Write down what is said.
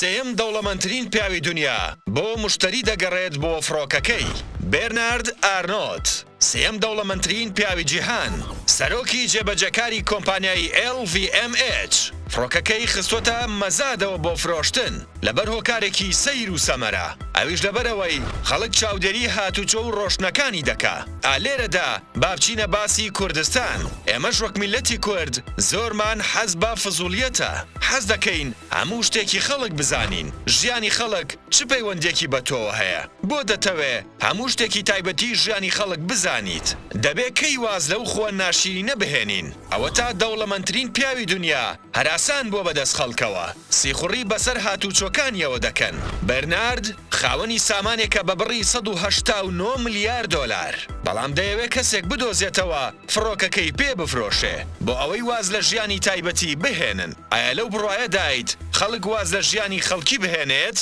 سێم دەوڵەمەندترین پیاوی دنیا بۆ مشتری دەگەڕێت بۆ فڕۆکەکەی. بێرنارد ئارنۆت سێم دەوڵەمەندترین پیاوی جیهان، سەرۆکی جێبەجەکاری کۆمپانیای LVMH. فڕۆکەکەی خستوتە مەزادەوە بۆ فرۆشتن لەبەر هۆکارێکی سەیر و سەمەرە. ئەویش لەبەرەوەی خەڵک چاودێری هاتوچۆ و ڕۆشنەکانی دەکا. ئالێرەدا بابچینە باسی کوردستان. ئێمەش وەک میلەتی کورد زۆرمان حەز بە فزولیەتە. حەز دەکەین هەموو شتێکی خەڵک بزانین. ژیانی خەڵک چ پەیوەندێکی بە تۆوە هەیە؟ بۆ دەتەوێ هەموو شتێکی تایبەتی ژیانی خەڵک بزانیت. دەبێ کەی واز لەو خۆ ناشرینە بهێنین. ئەوە تا دەوڵەمەندترین پیاوی دنیا هەراسان بۆ بەدەست خەڵکەوە. سیخوڕی بەسەر هاتوچۆکانیەوە دەکەن. بەرنارد خاوەنی سامانێکە بە بڕی 189 ملیار دۆلار. بەڵام دەیەوێت کەسێک بدۆزێتەوە فڕۆکەکەی پێ بفرۆشێ بۆ ئەوەی واز لە ژیانی تایبەتی بهێنن. ئایا لەو بڕواایە دایت خەڵک واز لە ژیانی خەڵکی بهێنێت؟